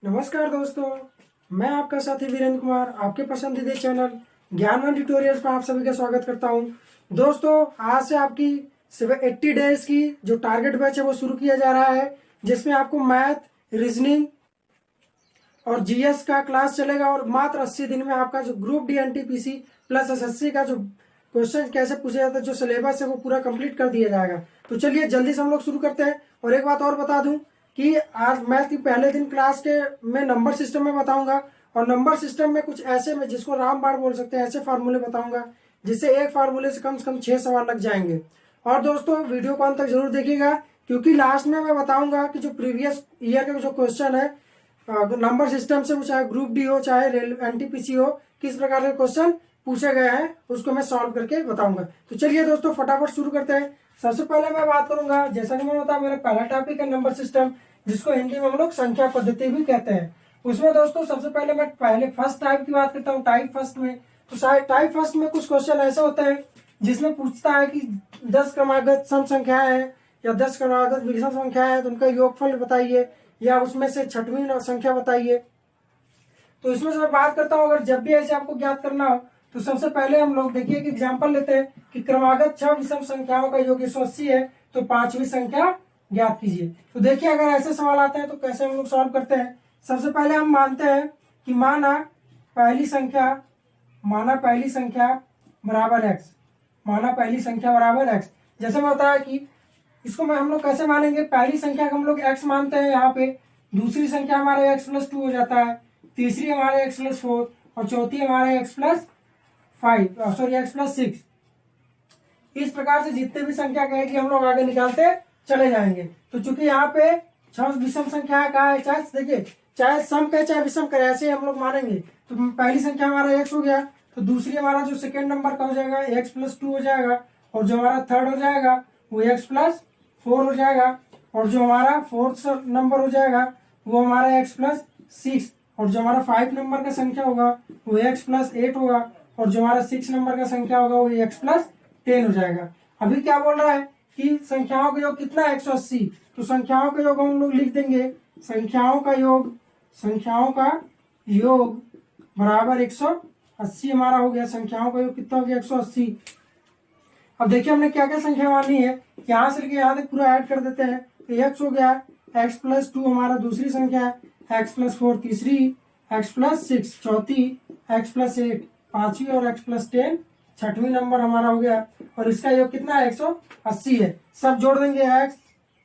नमस्कार दोस्तों, मैं आपका साथी वीरेंद्र कुमार आपके पसंदीदा चैनल ज्ञानवन ट्यूटोरियल्स पर आप सभी का स्वागत करता हूं। दोस्तों, आज से आपकी 80 डेज की जो टारगेट बैच है वो शुरू किया जा रहा है, जिसमें आपको मैथ, रीजनिंग और जीएस का क्लास चलेगा और मात्र 80 दिन में आपका जो group D NTPC plus SSC का जो क्वेश्चन कैसे पूछे जाते हैं, जो सिलेबस है वो पूरा कंप्लीट कर दिया जाएगा। तो चलिए जल्दी से हम लोग शुरू करते हैं। और एक बात और बता दूं कि आज मैथ की पहले दिन क्लास के मैं नंबर सिस्टम में बताऊंगा, और नंबर सिस्टम में कुछ ऐसे में जिसको रामबाण बोल सकते हैं ऐसे फार्मूले बताऊंगा, जिससे एक फार्मूले से कम 6 सवाल लग जाएंगे। और दोस्तों, वीडियो को अंत तक जरूर देखिएगा, क्योंकि लास्ट में मैं बताऊंगा कि जो प्रीवियस ईयर का जो क्वेश्चन है नंबर सिस्टम से, वो चाहे ग्रुप डी हो चाहे एनटीपीसी हो, किस प्रकार के क्वेश्चन पूछे गए हैं उसको मैं सॉल्व करके बताऊंगा। तो चलिए दोस्तों, फटाफट शुरू करते हैं। सबसे पहले मैं बात करूंगा, जैसा कि मैंने बताया, मेरा पहला टॉपिक है नंबर सिस्टम, जिसको हिंदी में हम लोग संख्या पद्धति भी कहते हैं। उसमें दोस्तों सबसे पहले मैं फर्स्ट टाइप की बात करता हूँ, टाइप फर्स्ट में। तो टाइप फर्स्ट में कुछ क्वेश्चन ऐसे होते हैं जिसमें पूछता है कि 10 क्रमागत सम संख्याएं हैं या 10 क्रमागत विषम संख्याएं हैं, तो उनका योगफल बताइए, या उसमें से छठवीं संख्या बताइए। तो इसमें से मैं बात करता हूँ, अगर जब भी ऐसे आपको ज्ञात करना हो तो सबसे पहले हम लोग देखिए कि एग्जांपल लेते हैं कि क्रमागत 6 विषम संख्याओं का योग 180 है, तो 5वीं संख्या ज्ञात कीजिए। तो देखिए, अगर ऐसे सवाल आते हैं तो कैसे हम लोग सॉल्व करते हैं। सबसे पहले हम मानते हैं कि माना पहली संख्या बराबर एक्स, माना पहली संख्या बराबर एक्स। जैसे मैं बताया कि इसको हम लोग कैसे मानेंगे, पहली संख्या को हम लोग एक्स मानते हैं यहाँ पे, दूसरी संख्या हमारे x+2 हो जाता है, तीसरी हमारे x+4 और चौथी हमारे x+6। इस प्रकार से जितने भी संख्या कहेगी हम लोग आगे निकालते चले जाएंगे। तो चूंकि यहाँ पे 6 विषम संख्या का है, चाहे देखिए चाहे सम कहे चाहे विषम करे, ऐसे हम लोग मानेंगे। तो पहली संख्या हमारा x हो गया, तो दूसरी हमारा जो सेकेंड नंबर का हो जाएगा x+2 हो जाएगा, और जो हमारा थर्ड हो जाएगा वो x+4 हो जाएगा, और जो हमारा फोर्थ नंबर हो जाएगा वो हमारा x+6, और जो हमारा 5 नंबर का संख्या होगा वो x+8 होगा, और जो हमारा 6 नंबर का संख्या होगा वो x+10 हो जाएगा। अभी क्या बोल रहा है कि संख्याओं का योग कितना है, 180। तो संख्याओं का योग हम लोग लिख देंगे, संख्याओं का योग बराबर 180 हमारा हो गया। संख्याओं का योग कितना हो गया, 180। अब देखिए हमने क्या क्या संख्या मानी है, यहाँ से लेके यहाँ तक पूरा ऐड कर देते हैं। तो x हो गया, x+2 हमारा दूसरी संख्या है, x+4 तीसरी, x+6 चौथी, x+8 पांचवी और x+10 छठवीं नंबर हमारा हो गया। और इसका योग कितना है, 180 है। सब जोड़ देंगे,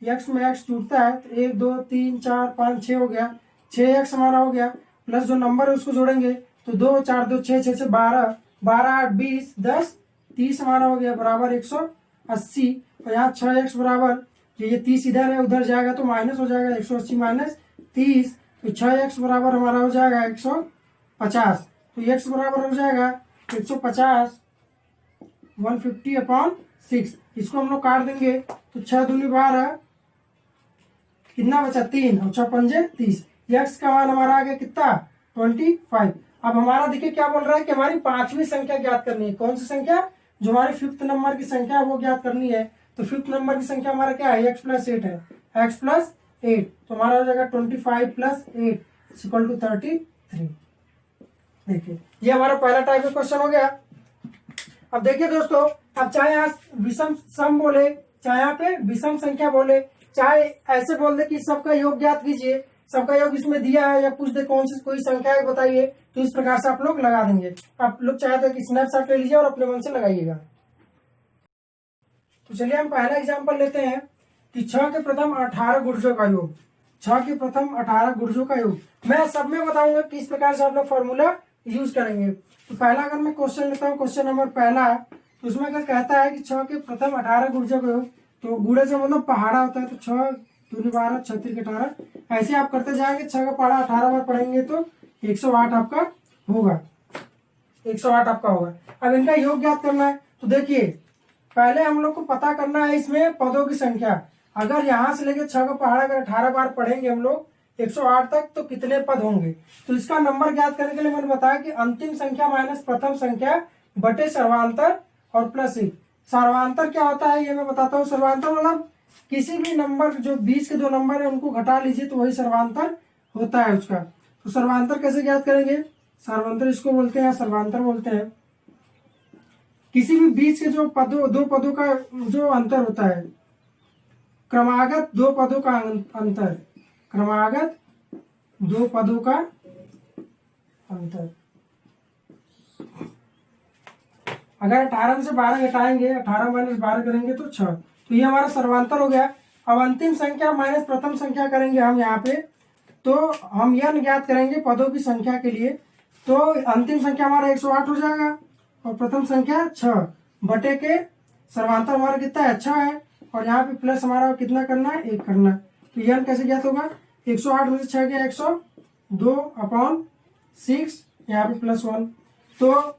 x में x टूटता है, तो 1 2 3 4 5 6 हो गया, 6x हमारा हो गया, प्लस जो नंबर है उसको जोड़ेंगे तो 2 4 2 6 6 से 12 12 8 20 10 30 हमारा हो गया, बराबर 180। और यहाँ 6x बराबर, ये 30 इधर है उधर जाएगा तो माइनस हो जाएगा, 180 माइनस 30, तो 6x बराबर हमारा हो जाएगा 150। तो x बराबर हो जाएगा 150 150/6। इसको हम लोग काट देंगे तो 6 दूनी 12, कितना बचा 3, और 6 पंजे 30। x का मान हमारा आ गया कितना, 25। अब हमारा देखिए क्या बोल रहा है कि हमारी 5वीं संख्या ज्ञात करनी है। कौन सी संख्या, जो हमारी 5th नंबर की संख्या है वो ज्ञात करनी है। तो 5th नंबर की संख्या हमारा क्या है, x+8 है, x+8, तो हमारा हो जाएगा 25 + 8 = 33। देखिए ये हमारा पहला टाइप का क्वेश्चन हो गया। अब देखिए दोस्तों, अब चाहे यहाँ विषम सम बोले, चाहे यहाँ पे विषम संख्या बोले, चाहे ऐसे बोल दे कि सबका योग ज्ञात कीजिए, सबका योग इसमें दिया है, या पूछ दे कौन सी कोई संख्या है बताइए, तो इस प्रकार से आप लोग लगा देंगे। आप लोग चाहे तो स्नैपशॉट ले लीजिए और अपने मन से लगाइएगा। तो चलिए हम पहला एग्जांपल लेते हैं कि 6 के प्रथम 18 गुर्जों का योग। 6 के प्रथम 18 गुर्जों का योग मैं सब में बताऊंगा किस प्रकार से आप लोग फॉर्मूला यूज करेंगे। तो पहला अगर मैं क्वेश्चन लेता हूँ, क्वेश्चन नंबर पहला, तो उसमें अगर कहता है कि 6 के प्रथम 18 गुर्जों का योग, तो गुड़े से मतलब पहाड़ा होता है, तो 6 दूनी 12 36 के 18, ऐसे आप करते जाएंगे। 6 का पहाड़ा 18 बार पढ़ेंगे तो 108 आपका होगा, 108 आपका होगा। अब इनका योग ज्ञात करना है, तो देखिए पहले हम लोग को पता करना है इसमें पदों की संख्या। अगर यहाँ से लेके 6 का पहाड़ा अगर 18 बार पढ़ेंगे हम लोग 108 तक, तो कितने पद होंगे। तो इसका नंबर ज्ञात करने के लिए मैंने बताया कि अंतिम संख्या माइनस प्रथम संख्या बटे सर्वांतर और +1। सर्वांतर क्या होता है ये मैं बताता हूँ। सर्वांतर मतलब किसी भी नंबर जो 20 के 2 नंबर है उनको घटा लीजिए तो वही सर्वांतर होता है उसका। तो सर्वांतर कैसे ज्ञात करेंगे? सर्वांतर इसको बोलते हैं, सर्वांतर बोलते हैं किसी भी बीच के जो पदों, दो पदों का जो अंतर होता है, क्रमागत दो पदों का अंतर, क्रमागत दो पदों का अंतर। अगर 18 में से 12 घटाएंगे, 18 माइनस 12 करेंगे तो 6, तो ये हमारा सर्वांतर हो गया। अब अंतिम संख्या माइनस प्रथम संख्या करेंगे हम यहाँ पे, तो हम यह ज्ञात करेंगे पदों की संख्या के लिए। तो अंतिम संख्या हमारा 108 हो जाएगा और प्रथम संख्या 6 बटे के सर्वांतर हमारा कितना है? 6 है, और यहाँ पे प्लस हमारा कितना करना है? 1 करना है। तो यह कैसे ज्ञात होगा? 108 में से 6 गया 102/6, यहाँ पे +1, तो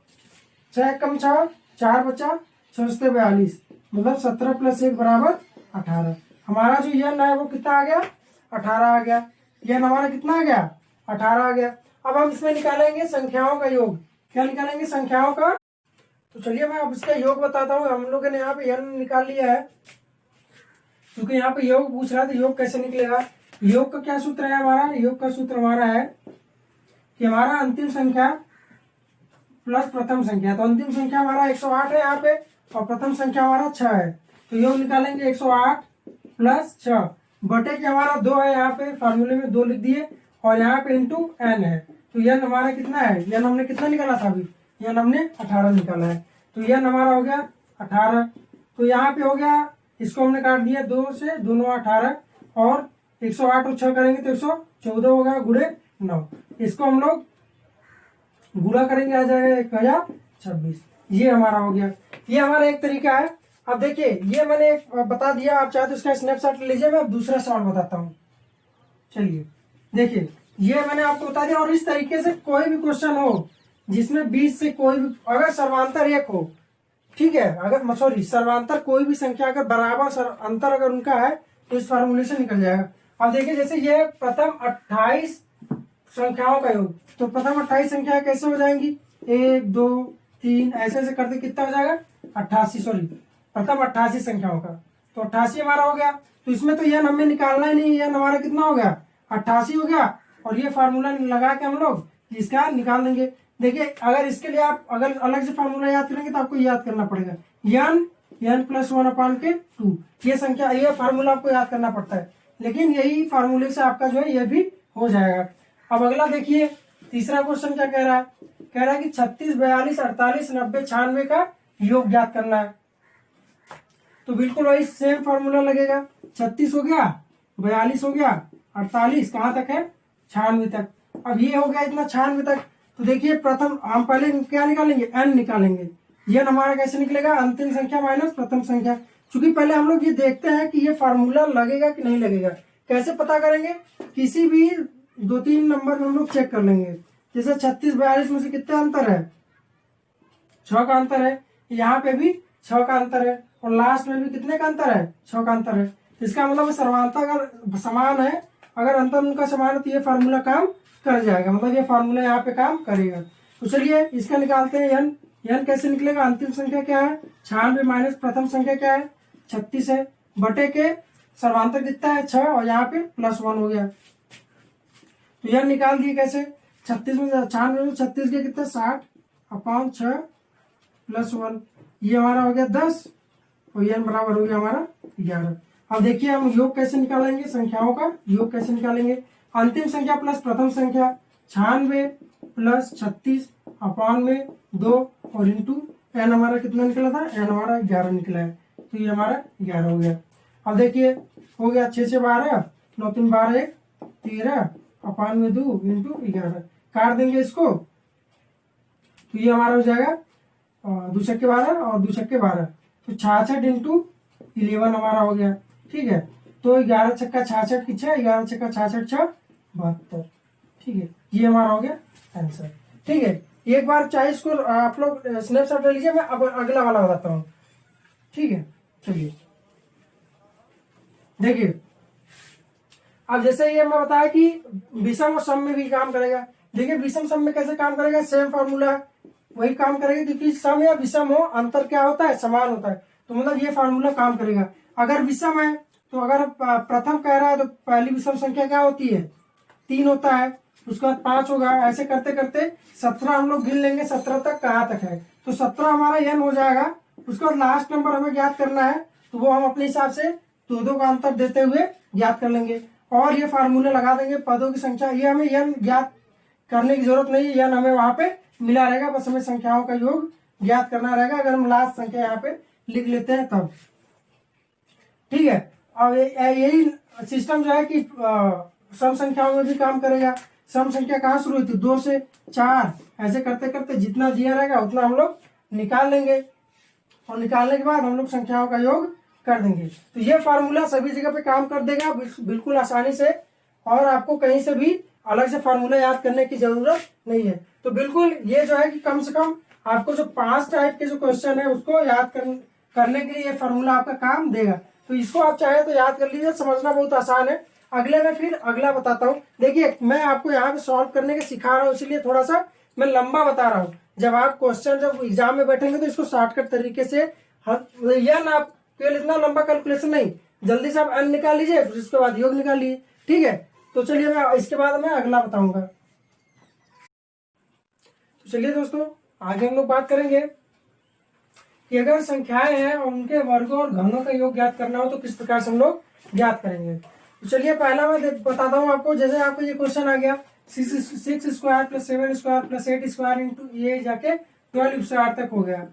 6 कम 6, 4 बचा, 6 से 42, मतलब 17 + 1 बराबर 18। हमारा जो यन है वो कितना आ गया? 18 आ गया। यन हमारा कितना आ गया? 18 आ गया। अब हम इसमें निकालेंगे संख्याओं का योग। क्या निकालेंगे? संख्याओं का। तो चलिए मैं अब इसका योग बताता हूँ। हम लोगों ने यहाँ पे यन निकाल लिया है, क्योंकि यहाँ पे योग पूछ रहा है, तो योग कैसे निकलेगा? योग का क्या सूत्र है हमारा? योग का सूत्र हमारा है कि हमारा अंतिम संख्या प्लस प्रथम संख्या, तो अंतिम संख्या हमारा 108 है यहाँ पे, और प्रथम संख्या हमारा 6 है। तो योग निकालेंगे 108 + 6 बटे के हमारा 2 है, यहाँ पे फार्मूले में 2 लिख दिए, और यहाँ पे इंटू n है। तो यन हमारा कितना है? यन हमने कितना निकाला था अभी? यन हमने 18 निकाला है। तो यन हमारा हो गया 18। तो यहाँ पे हो गया, इसको हमने काट दिया 2 से, दोनों 18, और 108 और 6 करेंगे तो 114 होगा, गुणे 9। इसको हम लोग गुणा करेंगे, आ जाएगा 1026। ये हमारा हो गया। ये हमारा एक तरीका है। अब देखिए, ये मैंने एक बता दिया, आप चाहे तो इसका स्नैपशॉट ले लीजिए। मैं अब दूसरा सवाल बताता हूँ। चलिए देखिए, ये मैंने आपको बता दिया। और इस तरीके से कोई भी क्वेश्चन हो जिसमें बीच से कोई भी, अगर सर्वांतर 1 हो, ठीक है, अगर सॉरी सर्वांतर कोई भी संख्या अगर बराबर अंतर अगर उनका है, तो इस फार्मूले से निकल जाएगा। अब देखिए, जैसे ये प्रथम 28 संख्याओं का योग, तो प्रथम 28 संख्या कैसे हो जाएंगी? 1 2 3 ऐसे ऐसे करते कितना हो जाएगा? 88, सॉरी प्रथम 88 संख्याओं का। तो 88 हमारा हो गया। तो इसमें तो यह हमें निकालना ही नहीं, यह हमारा कितना हो गया? 88 हो गया। और ये फार्मूला लगा के हम लोग इसका निकाल देंगे। देखिए, अगर इसके लिए आप अगर अलग से फार्मूला याद करेंगे तो आपको याद करना पड़ेगा, n + 1/2। ये संख्या, ये फार्मूला आपको याद करना पड़ता है, लेकिन यही फार्मूले से आपका जो है ये भी हो जाएगा। अब अगला देखिए, तीसरा क्वेश्चन क्या कह रहा है? कह रहा है कि 36 42 48 90 96 का योग ज्ञात करना है। तो बिल्कुल वही सेम फार्मूला लगेगा। 36 हो गया, 42 हो गया, 48 कहाँ तक है? 96 तक। अब ये हो गया इतना 96 तक। तो देखिए, प्रथम हम पहले क्या निकालेंगे? n निकालेंगे। ये हमारा कैसे निकलेगा? अंतिम संख्या माइनस प्रथम संख्या। क्योंकि पहले हम लोग ये देखते हैं कि ये फार्मूला लगेगा कि नहीं लगेगा। कैसे पता करेंगे? किसी भी 2-3 नंबर में हम लोग चेक कर लेंगे। जैसे 36 42 में से कितना अंतर है? 6 का अंतर है। यहाँ पे भी 6 का अंतर है, और लास्ट में भी कितने का अंतर है? 6 का अंतर है। इसका मतलब सर्वांतर अगर समान है, अगर अंतर उनका समान है, तो ये फार्मूला काम कर जाएगा, मतलब ये फार्मूला यहाँ पे काम करेगा। तो चलिए इसका निकालते हैं। n कैसे निकलेगा? अंतिम संख्या क्या है? 96 माइनस प्रथम संख्या क्या है? 36 है, बटे के सर्वांतर कितना है? 6, और यहाँ पे +1 हो गया। तो यह निकाल दिए कैसे? 36 में 96 में 36 के कितना? 60/6 +1, ये हमारा हो गया 10, और यह बराबर हो गया हमारा 11। अब देखिए, हम योग कैसे निकालेंगे? संख्याओं का योग कैसे निकालेंगे? अंतिम संख्या प्लस प्रथम संख्या, 96 + 36/2, और इंटू n हमारा कितना निकला था? n हमारा 11 निकला है। तो ये हमारा 11 हो गया। अब देखिए, हो गया 6 से 12, 9 3 12 1 13/2 इंटू 11, काट देंगे इसको, तो ये हमारा हो जाएगा 2 छक्के 12 और 2 छक्के 12, तो 66 इंटू 11 हमारा हो गया। ठीक है, तो 11 छक्का 66 की 6, 11 छक्का 66 6 72। ठीक है, ये हमारा हो गया आंसर। ठीक है, एक बार चाहे इसको आप लोग स्नैपशॉट ले लीजिए, मैं अब अगला वाला बताता हूँ। ठीक है, चलिए देखिए, अब जैसे ये मैं बताया कि विषम और सम में भी काम करेगा। देखिए, विषम सम में कैसे काम करेगा? सेम फॉर्मूला है, वही काम करेगा, क्योंकि सम या विषम हो, अंतर क्या होता है? समान होता है। तो मतलब ये फार्मूला काम करेगा। अगर विषम है, तो अगर प्रथम कह रहा है, तो पहली विषम संख्या क्या होती है? 3 होता है, उसके बाद 5 होगा, ऐसे करते करते 17 हम लोग गिन लेंगे 17 तक कहाँ तक है। तो 17 हमारा n हो जाएगा। उसके बाद लास्ट नंबर हमें ज्ञात करना है, तो वो हम अपने हिसाब से दो दो का अंतर देते हुए ज्ञात कर लेंगे और ये फार्मूले लगा देंगे पदों की संख्या। ये हमें n ज्ञात करने की जरूरत नहीं है, n हमें वहां पे मिला रहेगा, बस हमें संख्याओं का योग ज्ञात करना रहेगा अगर हम लास्ट संख्या यहाँ पे लिख लेते हैं तब। ठीक है, अब यही सिस्टम जो है कि सम संख्याओं में भी काम करेगा। सम संख्या कहाँ शुरू हुई थी, 2 से 4, ऐसे करते करते जितना दिया रहेगा उतना हम लोग निकाल लेंगे और निकालने के बाद हम लोग संख्याओं का योग कर देंगे। तो ये फार्मूला सभी जगह पे काम कर देगा बिल्कुल आसानी से, और आपको कहीं से भी अलग से फार्मूला याद करने की जरूरत नहीं है। तो बिल्कुल ये जो है कि कम से कम आपको जो 5 टाइप के जो क्वेश्चन है उसको याद करने के लिए ये फार्मूला आपका काम देगा। तो इसको आप चाहे तो याद कर लीजिए, समझना बहुत आसान है। अगले में फिर अगला बताता हूँ। देखिए मैं आपको यहाँ पे सॉल्व करने के सिखा रहा हूँ, इसलिए थोड़ा सा मैं लंबा बता रहा हूँ। जब आप क्वेश्चन जब एग्जाम में बैठेंगे तो इसको शॉर्टकट तरीके से यह आप केवल इतना लंबा कैलकुलेशन नहीं, जल्दी से आप n निकाल लीजिए, फिर उसके बाद योग निकाल लीजिए। ठीक है, तो चलिए मैं इसके बाद मैं अगला बताऊंगा। तो चलिए दोस्तों आगे हम लोग बात करेंगे कि अगर संख्याएं हैं और उनके वर्गों और घनों का योग ज्ञात करना हो तो किस प्रकार से हम लोग ज्ञात करेंगे। तो चलिए पहला मैं बताता हूँ आपको। जैसे आपको ये क्वेश्चन आ गया 6 square plus 7 square plus 8 square into ये जाके 12 स्क्वायर तक हो गया।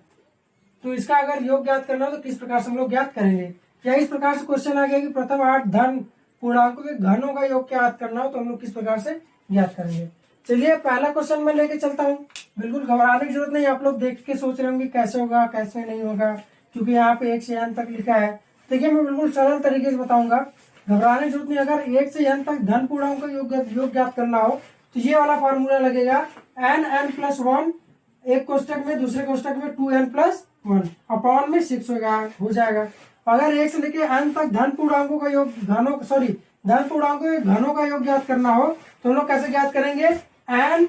तो इसका अगर योग ज्ञात करना हो तो किस प्रकार से हम लोग ज्ञात करेंगे। या इस प्रकार से क्वेश्चन आ गया कि प्रथम 8 धन पूर्णांकों के घनों का योग ज्ञात करना हो तो हम लोग किस प्रकार से ज्ञात करेंगे। चलिए पहला क्वेश्चन मैं लेके चलता हूँ। बिल्कुल घबराने की जरूरत नहीं, आप लोग देख के सोच रहे होंगे कैसे होगा कैसे नहीं होगा, क्योंकि यहाँ पे 1 से n तक लिखा है। देखिए मैं बिल्कुल सरल तरीके से बताऊंगा, घबराने की जरूरत नहीं। अगर 1 से n तक धन पूर्णांकों का योग ज्ञात करना हो तो ये वाला फॉर्मूला लगेगा n+1, एक कोष्टक में, दूसरे कोष्टक में 2n+1 अपॉन में 6 हो जाएगा। अगर 1 से लेके n तक धन पूर्णांकों का योग धन पूर्णांकों के घनों का योग ज्ञात करना हो तो हम लोग कैसे ज्ञात करेंगे, n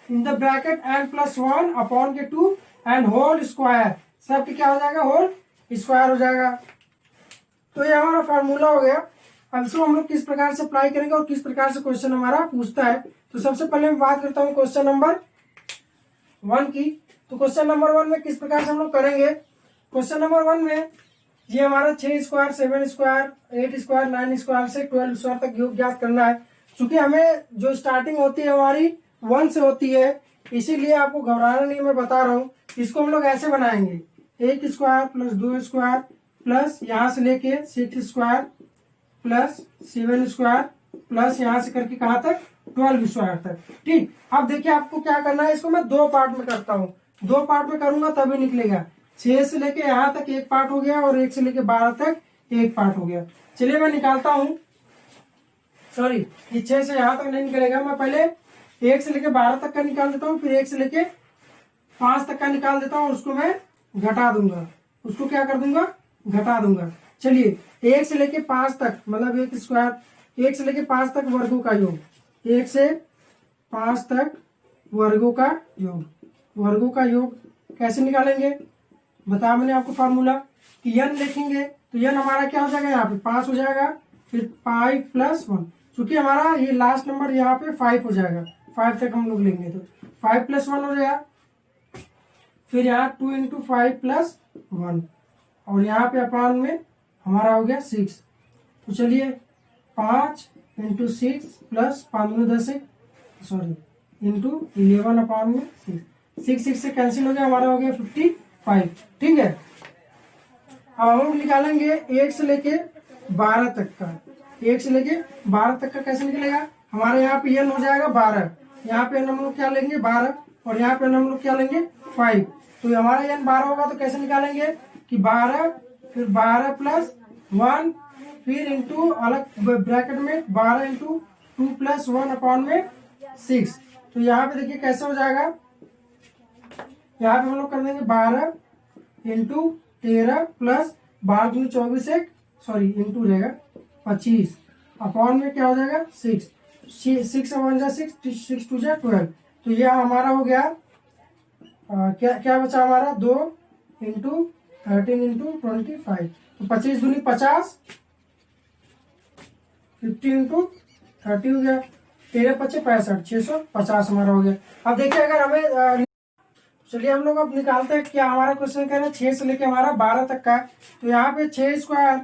in the bracket n+1 upon के 2 एंड होल स्क्वायर, सब क्या हो जाएगा, होल स्क्वायर हो जाएगा। तो ये हमारा फार्मूला हो गया। अब इसको हम लोग किस प्रकार से अप्लाई करेंगे और किस प्रकार से क्वेश्चन हमारा पूछता है। तो सबसे पहले मैं बात करता हूँ क्वेश्चन नंबर 1 की। तो क्वेश्चन नंबर 1 में किस प्रकार से हम लोग करेंगे। क्वेश्चन नंबर 1 में ये हमारा 6 स्क्वायर 7 स्क्वायर 8 स्क्वायर 9 स्क्वायर से 12 स्क्वायर तक योग ज्ञात करना है। क्योंकि हमें जो स्टार्टिंग होती है हमारी 1 से होती है, इसीलिए आपको घबराना नहीं, मैं बता रहा हूँ। इसको हम लोग ऐसे बनाएंगे 1 स्क्वायर प्लस 2 स्क्वायर प्लस यहाँ से लेके 6 स्क्वायर प्लस 7 स्क्वायर प्लस यहाँ से करके कहाँ तक 12 स्क्वायर तक। ठीक, अब देखिए आपको क्या करना है, इसको मैं 2 पार्ट में करता हूँ, 2 पार्ट में करूंगा तभी निकलेगा। 6 से लेके यहाँ तक एक पार्ट हो गया और 1 से लेके 12 तक एक पार्ट हो गया। चलिए मैं निकालता हूँ, सॉरी ये 6 से यहाँ तक नहीं निकलेगा, मैं पहले 1 से लेके 12 तक का निकाल देता हूँ, फिर 1 से लेके 5 तक का निकाल देता हूँ, उसको मैं घटा दूंगा, उसको क्या कर दूंगा, घटा दूंगा। चलिए 1 से लेके 5 तक मतलब 1 स्क्वायर, 1 से लेके 5 तक वर्गों का योग, 1 से 5 तक वर्गों का योग, वर्गों का योग कैसे निकालेंगे, बताया मैंने आपको फार्मूला कि n लिखेंगे तो n हमारा क्या हो जाएगा, यहाँ पे 5 हो जाएगा, फिर 5+1, चूंकि हमारा ये लास्ट नंबर यहाँ पे 5 हो जाएगा, 5 तक हम लोग लेंगे तो 5+1 हो जाएगा, फिर यहाँ 2 × 5+1 और यहाँ पे अपॉन में हमारा हो गया 6। तो चलिए 5 × 6 प्लस 5 × 10 सॉरी इंटू 11 अपॉन में 6 से कैंसिल हो गया, हमारा हो गया 55। ठीक है, अब हम लोग निकालेंगे 1 से लेके 12 तक का, 1 से लेके 12 तक का कैसे निकलेगा, हमारे यहाँ पे n हो जाएगा 12, यहाँ पे हम लोग क्या लेंगे 12 और यहाँ पे हम लोग क्या लेंगे 5। तो हमारा n 12 होगा तो कैसे निकालेंगे कि 12 फिर 12+1 फिर इंटू अलग ब्रैकेट में 12 × 2+1 अपॉन में 6। तो यहाँ पे देखिए कैसे हो जाएगा, यहाँ पे हम लोग कर देंगे 12 × 13 प्लस 12 × 24 सॉरी इंटू रहेगा 25 अपॉन में क्या हो जाएगा 6 6 2 12। तो यह हमारा हो गया क्या बचा हमारा 2 × 13 × 25, तो 25 दूनी 50, 50 × 30 हो गया। 13 पच्चे 65, 650 हमारा हो गया। अब देखिए अगर हमें चलिए हम लोग अब निकालते हैं क्या हमारा क्वेश्चन कह रहा है 6 से लेके हमारा 12 तक का है। तो यहाँ पे 6 square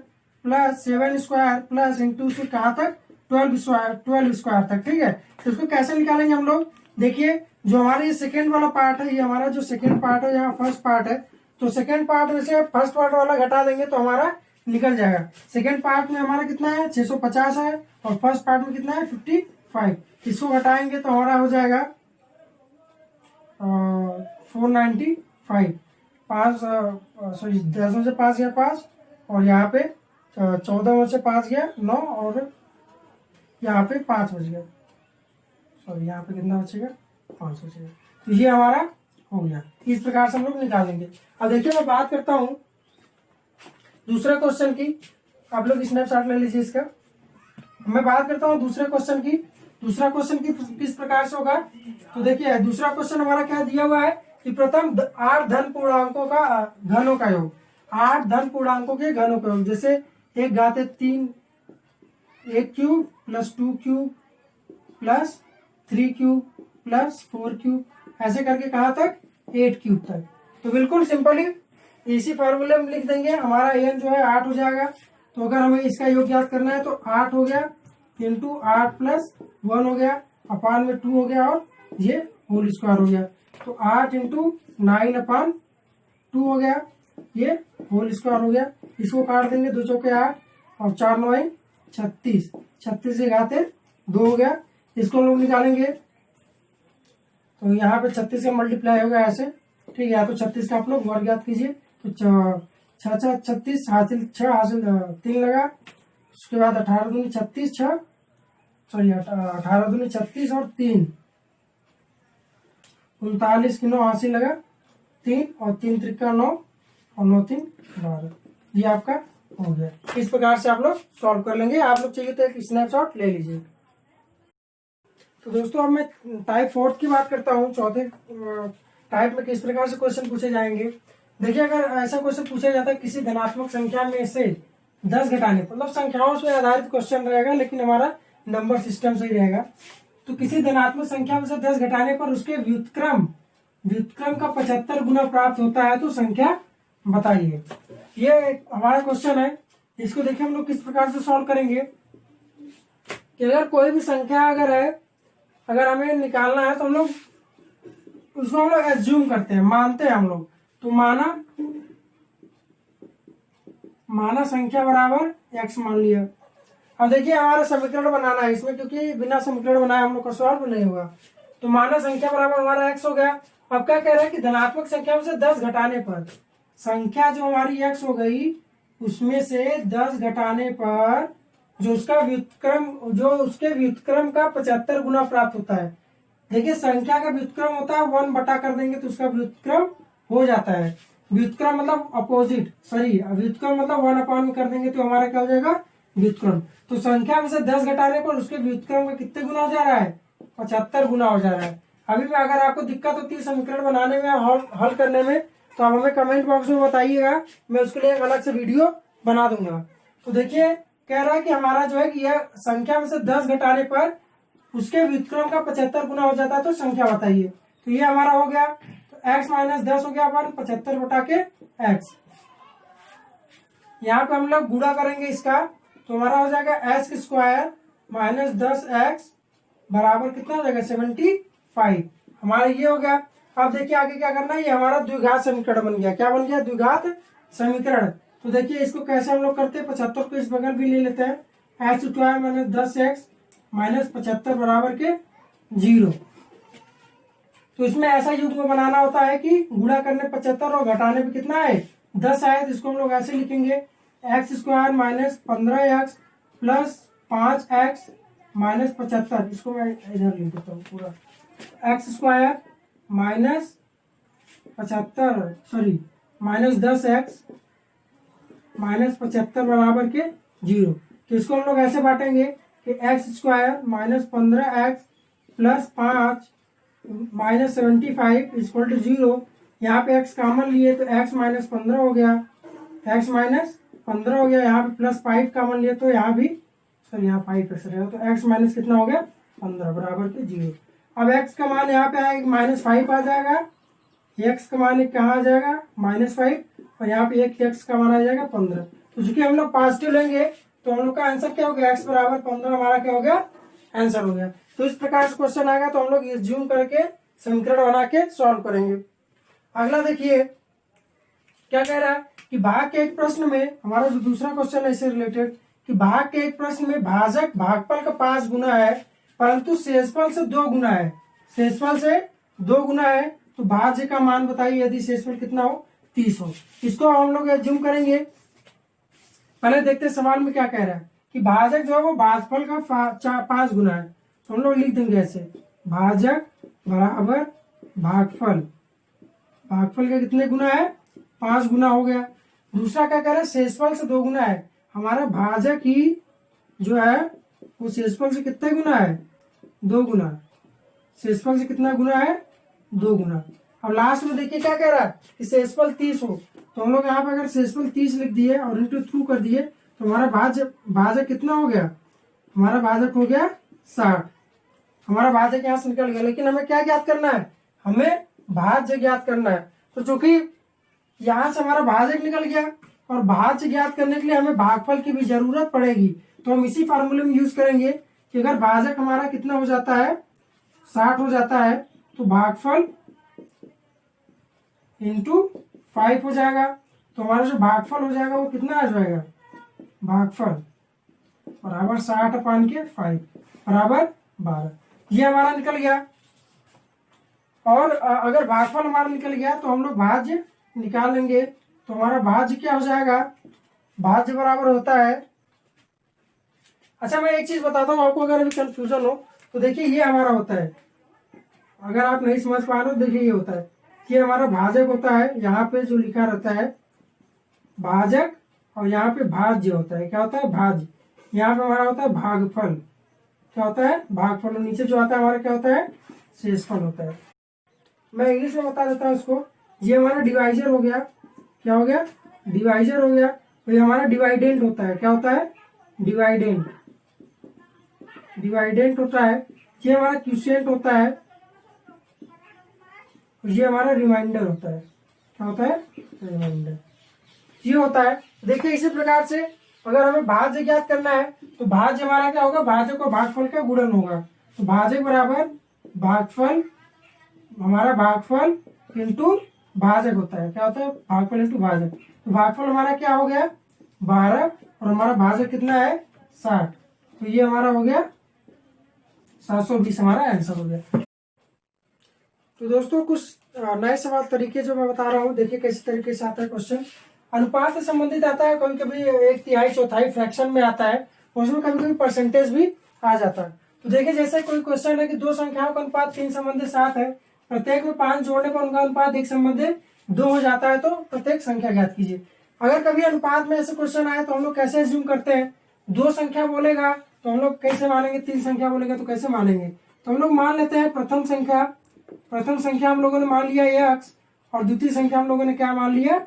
plus 7 square plus into से कहाँ तक 12 स्क्वायर तक, ठीक है। तो इसको कैसे निकालेंगे हम लोग, देखिए जो हमारा ये सेकेंड वाला पार्ट है, ये हमारा जो सेकेंड पार्ट है, यहाँ फर्स्ट पार्ट है, तो सेकेंड पार्ट में से फर्स्ट पार्ट वाला घटा देंगे तो हमारा निकल जाएगा। सेकेंड पार्ट में हमारा कितना है 650 है और फर्स्ट पार्ट में कितना है 55। इसको घटाएंगे तो हमारा हो जाएगा 495। 5 सॉरी 10 में से 5 गया 5 और यहाँ पे 14 में से 5 गया 9 और यहाँ पे 5 बच गया, सॉरी यहाँ पे कितना बचेगा 5 बचेगा। तो ये हमारा हो गया। इस प्रकार से हम लोग निकालेंगे। अब देखिए मैं बात करता हूँ दूसरे क्वेश्चन की, आप लोग स्नैपशॉट ले लीजिए इसका। मैं बात करता हूँ दूसरे क्वेश्चन की। दूसरा क्वेश्चन की किस प्रकार से होगा, तो देखिए दूसरा क्वेश्चन हमारा क्या दिया हुआ है कि प्रथम 8 धन पूर्णांकों का घनों का योग, 8 धन पूर्णांकों के घनों का योग, जैसे एक घाते 3 1 cube plus 2 cube plus 3 cube plus 4 cube, ऐसे करके कहाँ तक 8 क्यूब तक। तो बिल्कुल सिंपली इसी फॉर्मूले में लिख देंगे, हमारा एन जो है 8 हो जाएगा। तो अगर हमें इसका योग याद करना है तो 8 हो गया इंटू 8 प्लस 1 हो गया अपान में 2 हो गया और ये होल स्क्वायर हो गया। तो 8 इंटू 9 अपान 2 हो गया, ये होल स्क्वायर हो गया। इसको काट देंगे 2 चौके 8 और 4 9 36, 36 से घाते 2 हो गया। इसको हम लोग निकालेंगे तो यहाँ पे 36 का मल्टीप्लाई होगा ऐसे, ठीक है। तो 36 का आप लोग वर्ग याद कीजिए। तो 6 6 36 हासिल 6 हासिल 3 लगा, उसके बाद 18 दूनी 36 6 सॉरी 18 दूनी 36 और 3 39 की 9 हासिल लगा 3 और 3 त्रिका 9 और 9 3 12। ये आपका हो गया। इस प्रकार से आप लोग सॉल्व कर लेंगे। आप लोग चाहिए तो एक स्नैपशॉट ले लीजिए। तो दोस्तों अब मैं टाइप 4 की बात करता हूँ। चौथे टाइप में किस प्रकार से क्वेश्चन पूछे जाएंगे। देखिए अगर ऐसा क्वेश्चन पूछा जाता है किसी धनात्मक संख्या में से 10 घटाने, मतलब संख्याओं से आधारित क्वेश्चन रहेगा लेकिन हमारा नंबर सिस्टम से ही रहेगा। तो किसी धनात्मक संख्या में से 10 घटाने पर उसके व्युत्क्रम का 75 गुना प्राप्त होता है तो संख्या बताइए। ये हमारा क्वेश्चन है। इसको देखिए हम लोग किस प्रकार से सॉल्व करेंगे कि अगर कोई भी संख्या अगर है, अगर हमें निकालना है तो हम लोग उसको हम लोग एज्यूम करते हैं, मानते हैं हम लोग। तो माना संख्या बराबर x मान लिया। अब देखिए हमारा समीकरण बनाना है इसमें, क्योंकि बिना समीकरण बनाए हम लोग का सॉल्व नहीं होगा। तो माना संख्या बराबर हमारा x हो गया। अब क्या कह रहा है कि धनात्मक संख्या में से 10 घटाने पर संख्या जो हमारी x हो गई उसमें से 10 घटाने पर जो उसका व्युत्क्रम का 75 गुना प्राप्त होता है। देखिए संख्या का व्युत्क्रम होता है 1 बटा कर देंगे तो उसका व्युत्क्रम हो जाता है। व्युत्क्रम मतलब अपोजिट, सॉरी व्युत्क्रम मतलब 1 अपान में कर देंगे तो हमारा क्या हो जाएगा व्युत्क्रम। तो संख्या में से 10 घटाने पर उसके व्युत्क्रम का कितने गुना हो जा रहा है 75 गुना हो जा रहा है। अभी भी अगर आपको दिक्कत होती है समीकरण बनाने में हल करने में तो आप हमें कमेंट बॉक्स में बताइएगा, मैं उसके लिए एक अलग से वीडियो बना दूंगा। तो देखिए कह रहा है कि हमारा जो है कि यह संख्या में से 10 घटाने पर उसके व्युत्क्रम का 75 गुना हो जाता है तो संख्या बताइए। तो ये हमारा हो गया। तो x माइनस 10 हो गया अपन 75 बटा के x। यहाँ पे हम लोग गुणा करेंगे इसका तो हमारा हो जाएगा x स्क्वायर माइनस 10x बराबर कितना हो जाएगा 75। हमारा ये हो गया। अब देखिए आगे क्या करना है, ये हमारा द्विघात समीकरण बन गया। क्या बन गया द्विघात समीकरण। तो देखिए इसको कैसे हम लोग करते हैं, 75 को इस बगल भी ले लेते हैं। x square minus 10x minus 75 बराबर के 0। तो इसमें ऐसा युग्म बनाना होता है कि गुणा करने 75 और घटाने पे कितना है 10 आए। तो इसको हम लोग ऐसे लिखेंगे x square minus 15x plus 5x minus 75। इसको मैं इधर लिख देता हूँ पूरा, x square minus 75 sorry minus 10x minus 75 बराबर के 0। तो इसको हम लोग ऐसे बांटेंगे कि x square minus 15x plus 5 minus 75 equal to 0। यहाँ पे x कॉमन लिए तो x माइनस 15 हो गया, x माइनस 15 हो गया। यहाँ पे प्लस 5 कॉमन लिए तो यहाँ भी सॉरी यहाँ 5 एक्स रहेगा तो x माइनस कितना हो गया 15 बराबर के 0। अब x का मान यहाँ पे आएगा -5 आ जाएगा, x का मान कहाँ आ जाएगा -5, और यहाँ पे एक x का मान आ जाएगा 15। तो चूंकि हम लोग पॉजिटिव लेंगे तो हम लोग का आंसर क्या हो गया, x बराबर 15 हमारा क्या हो गया, आंसर हो गया। तो इस प्रकार से क्वेश्चन आएगा तो हम लोग ज्यूम करके समीकरण बना के सॉल्व करेंगे। अगला देखिए क्या कह रहा है कि भाग के एक प्रश्न में, हमारा जो दूसरा क्वेश्चन है इससे रिलेटेड, कि भाग के एक प्रश्न में भाजक भागफल का 5 गुना है परंतु शेषफल से 2 गुना है, शेषफल से 2 गुना है, तो भाज्य का मान बताइए यदि शेषफल कितना हो, 30 हो। इसको हम लोग ज्यूम करेंगे। पहले देखते हैं सवाल में क्या कह रहा है कि भाजक जो है वो भाजफल का 5 गुना है, तो हम लोग लिख देंगे ऐसे, भाजक बराबर भागफल, भागफल का कितने गुना है, 5 गुना हो गया। दूसरा क्या कह रहा है, शेषफल से 2 गुना है, हमारा भाजक ही जो है वो शेषफल से कितने गुना है, 2 गुना, शेषफल से कितना गुना है, 2 गुना। अब लास्ट में देखिए क्या कह रहा है कि शेषफल 30 हो, तो हम लोग यहाँ पे अगर शेषफल 30 लिख दिए और इंटू थ्रू कर दिए तो हमारा भाजक कितना हो गया, हमारा भाजक हो गया 60। हमारा भाजक यहाँ से निकल गया, लेकिन हमें क्या ज्ञात करना है, हमें भाज्य ज्ञात करना है। तो चूंकि यहाँ से हमारा भाजक निकल गया और भाज्य ज्ञात करने के लिए हमें भागफल की भी जरूरत पड़ेगी, तो हम इसी फार्मूले में यूज करेंगे कि अगर भाजक हमारा कितना हो जाता है, 60 हो जाता है, तो भागफल इंटू 5 हो जाएगा। तो हमारा जो भागफल हो जाएगा वो कितना आ जाएगा, भागफल बराबर 60/5 बराबर 12। ये हमारा निकल गया। और अगर भागफल हमारा निकल गया तो हम लोग भाज्य निकाल लेंगे, तो हमारा भाज्य क्या हो जाएगा, भाज्य बराबर होता है, अच्छा मैं एक चीज बताता हूँ आपको अगर अभी कंफ्यूजन हो तो देखिए ये हमारा होता है, अगर आप नहीं समझ पा रहे हो देखिए ये होता है, ये हमारा भाजक होता है, यहाँ पे जो लिखा रहता है भाजक, और यहाँ पे भाज्य होता है, क्या होता है, भाज्य। यहाँ पे हमारा होता है भागफल, क्या होता है, भागफल, और नीचे जो आता है हमारा क्या होता है, शेषफल होता है। मैं इंग्लिश में बता देता हूँ इसको, ये हमारा डिवाइजर हो गया, क्या हो गया, डिवाइजर हो गया। तो ये हमारा डिवाइडेंट होता है, क्या होता है, डिवाइडेंट, डिवाइडेंट होता है। ये हमारा क्वोशिएंट होता है, ये हमारा रिमाइंडर होता है, क्या होता है, रिमाइंडर, ये होता है। देखिए इसी प्रकार से अगर हमें भाज्य ज्ञात करना है तो भाज्य हमारा क्या होगा, भाजक और भागफल का गुणन होगा, तो भाजक बराबर भागफल, हमारा भागफल इंटू भाजक होता है, क्या होता है, भागफल इंटू भाजक। तो भागफल हमारा क्या हो गया 12 और हमारा भाजक कितना है 60, तो ये हमारा हो गया 720, हमारा आंसर हो गया। तो दोस्तों कुछ नए सवाल तरीके जो मैं बता रहा हूँ, देखिए किस तरीके से आता है क्वेश्चन। अनुपात से संबंधित आता है, कभी कभी 1/3 चौथाई फ्रैक्शन में आता है, उसमें कभी कभी परसेंटेज भी आ जाता है। तो देखिए जैसे कोई क्वेश्चन है कि 2 संख्याओं का अनुपात 3 संबंधित 7 है, प्रत्येक में 5 जोड़ने पर उनका अनुपात 1 संबंधित 2 हो जाता है, तो प्रत्येक संख्या ज्ञात कीजिए। अगर कभी अनुपात में ऐसे क्वेश्चन आए तो हम लोग कैसे एज्यूम करते हैं, 2 संख्या बोलेगा तो हम लोग कैसे मानेंगे, 3 संख्या बोलेगा तो कैसे मानेंगे, तो हम लोग मान लेते हैं प्रथम संख्या हम लोगों ने मान लिया x, और द्वितीय संख्या हम लोगों ने क्या मान लिया,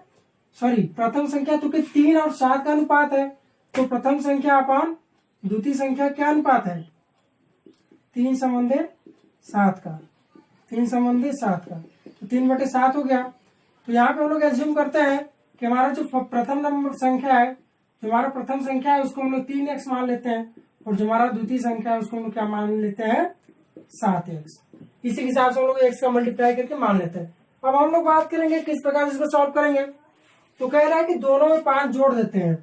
प्रथम संख्या क्योंकि 3 और 7 का अनुपात है, तो प्रथम संख्या अपन द्वितीय संख्या क्या अनुपात है, 3 संबंधित 7 का, 3 संबंधित 7 का, तो 3/7 हो गया। तो यहाँ पे हम लोग एज्यूम करते हैं कि हमारा जो प्रथम नंबर संख्या है, जो हमारा प्रथम संख्या है उसको हम लोग 3x मान लेते हैं, और जो हमारा द्वितीय संख्या है उसको हम लोग क्या मान लेते हैं, 7x। इसी हिसाब से हम लोग x का मल्टीप्लाई करके मान लेते हैं। अब हम लोग बात करेंगे किस प्रकार से इसको सॉल्व करेंगे। तो कह रहा है कि दोनों में 5 जोड़ देते हैं,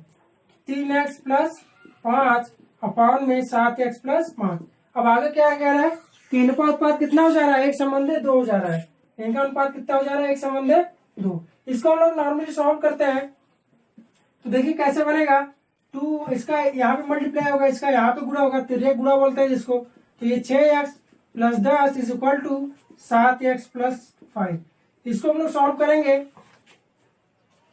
3x + 5 अपॉन में 7x + 5। अब आगे क्या कह रहा है कि इनका उत्पाद कितना हो जा रहा है, 1 संबंधित 2 हो जा रहा है, इनका अनुपात कितना हो जा रहा है, 1 संबंधित 2। इसको हम लोग नॉर्मली सॉल्व करते हैं, तो देखिए कैसे बनेगा, 2 इसका यहाँ पे मल्टीप्लाई होगा, इसका यहाँ पे गुणा होगा, तिर्यक गुणा बोलते हैं जिसको, तो ये 6x + 10 = 7x + 5। इसको हम लोग सॉल्व करेंगे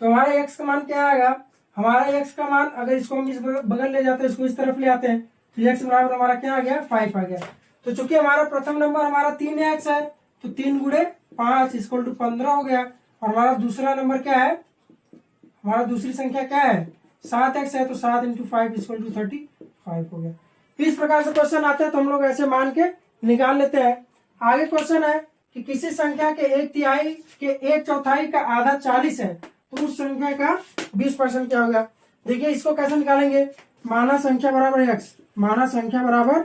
तो हमारा x का मान क्या आएगा, हमारा x का मान अगर इसको हम इस बगल ले जाते हैं, इसको इस तरफ ले आते हैं, तो x बराबर हमारा क्या आ गया, 5 आ गया। तो चूंकि हमारा प्रथम नंबर हमारा 3x है, तो 3 × 5 = 15 हो गया, और हमारा दूसरा नंबर क्या है, हमारा दूसरी संख्या क्या है 7x है, तो 7 × 5 = 35 हो गया। इस प्रकार से क्वेश्चन आते हैं तो हम लोग ऐसे मान के निकाल लेते हैं। आगे क्वेश्चन है कि किसी संख्या के 1/3 के 1/4 का आधा 40 है तो उस संख्या का 20% क्या होगा। देखिए इसको कैसे निकालेंगे, माना संख्या बराबर x, माना संख्या बराबर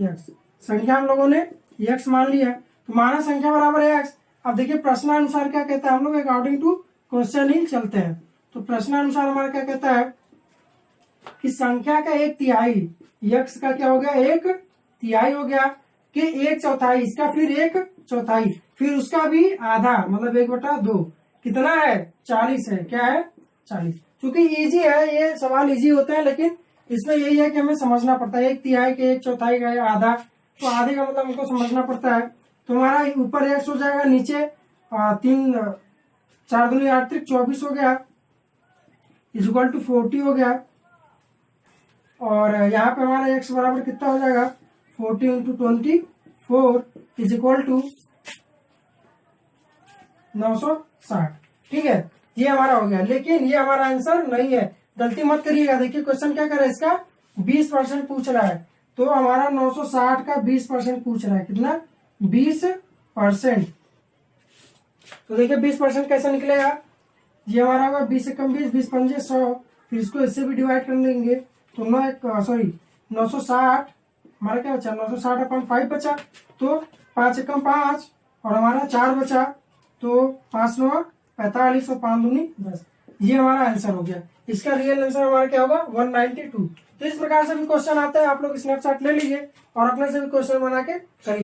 x, संख्या हम लोगों ने x मान लिया तो माना संख्या बराबर है x। अब देखिए प्रश्नानुसार क्या कहता है, हम लोग अकॉर्डिंग टू क्वेश्चन ही चलते हैं। तो प्रश्नानुसार हमारा क्या कहता है कि संख्या का 1/3, x का क्या हो गया 1/3 हो गया कि 1/4 इसका फिर 1/4 फिर उसका भी आधा मतलब 1/2 कितना है 40 है, क्या है 40। क्योंकि इजी है, ये सवाल इजी होते हैं लेकिन इसमें यही है कि हमें समझना पड़ता है 1/3 के 1/4 का आधा, तो आधे का मतलब हमको समझना पड़ता है। तो हमारा ऊपर x हो जाएगा, नीचे 3 4 दूनी 8 त्रिक 24 हो गया इज इक्वल टू 40 हो गया। और यहाँ पे हमारा x बराबर कितना हो जाएगा 40 इंटू 24 इज इक्वल टू 960। ठीक है, ये हमारा हो गया, लेकिन ये हमारा आंसर नहीं है, गलती मत करिएगा। देखिए क्वेश्चन क्या कर रहा है, इसका 20% पूछ रहा है तो हमारा 960 का 20% पूछ रहा है, कितना 20%। तो देखिए 20% कैसे निकलेगा, ये हमारा होगा 20 एकम 20, 20 पंजे 100, फिर इसको इससे भी डिवाइड कर देंगे तो 960 हमारा क्या बचा 960 अपन 5 बचा तो 5 एकम 5 और हमारा 4 बचा तो 5 9 45 और 5 दूनी 10। ये हमारा आंसर हो गया। इसका रियल आंसर हमारा क्या होगा 192। तो इस प्रकार से भी क्वेश्चन आता है, आप लोग स्नैपशॉट ले लीजिए और अपने से भी क्वेश्चन बना के करिए।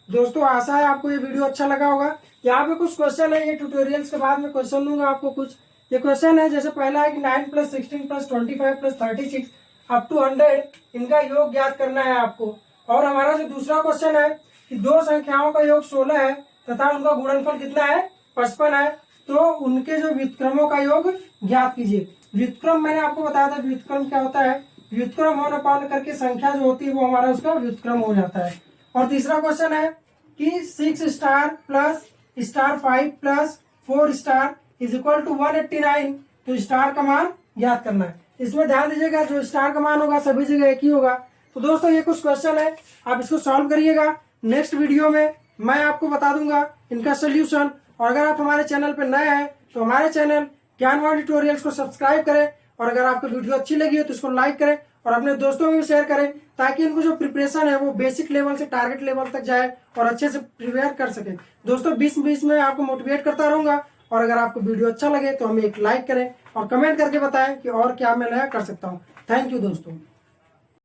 दोस्तों आशा है आपको ये वीडियो अच्छा लगा होगा। यहाँ पे कुछ क्वेश्चन है, ये ट्यूटोरियल्स के बाद में क्वेश्चन दूंगा आपको कुछ। ये क्वेश्चन है जैसे पहला है कि 9 + 16 + 25 + 36 अप टू 100 इनका योग ज्ञात करना है आपको। और हमारा जो दूसरा क्वेश्चन है कि दो संख्याओं का योग 16 है तथा उनका गुणनफल कितना है 55 है, तो उनके जो व्युत्क्रमों का योग ज्ञात कीजिए। व्युत्क्रम मैंने आपको बताया था, व्युत्क्रम क्या होता है, व्युत्क्रम होने पाने करके संख्या जो होती है वो हमारा उसका व्युत्क्रम हो जाता है। और तीसरा क्वेश्चन है कि 6 star plus star 5 plus 4 star is equal to 189, तो स्टार का मान ज्ञात करना है। इसमें ध्यान दीजिएगा जो स्टार का मान होगा सभी जगह एक ही होगा। तो दोस्तों ये कुछ क्वेश्चन है, आप इसको सॉल्व करिएगा। नेक्स्ट वीडियो में मैं आपको बता दूंगा इनका सोल्यूशन। और अगर आप हमारे चैनल पर नए हैं तो हमारे चैनल ज्ञानवान ट्यूटोरियल्स को सब्सक्राइब करें, और अगर आपको वीडियो अच्छी लगी हो तो इसको लाइक करें और अपने दोस्तों में भी शेयर करें, ताकि इनको जो प्रिपरेशन है वो बेसिक लेवल से टारगेट लेवल तक जाए और अच्छे से प्रिपेयर कर सके। दोस्तों 20-20 में आपको मोटिवेट करता रहूंगा। और अगर आपको वीडियो अच्छा लगे तो हमें एक लाइक करें और कमेंट करके बताएं कि और क्या मैं नया कर सकता हूँ। थैंक यू दोस्तों।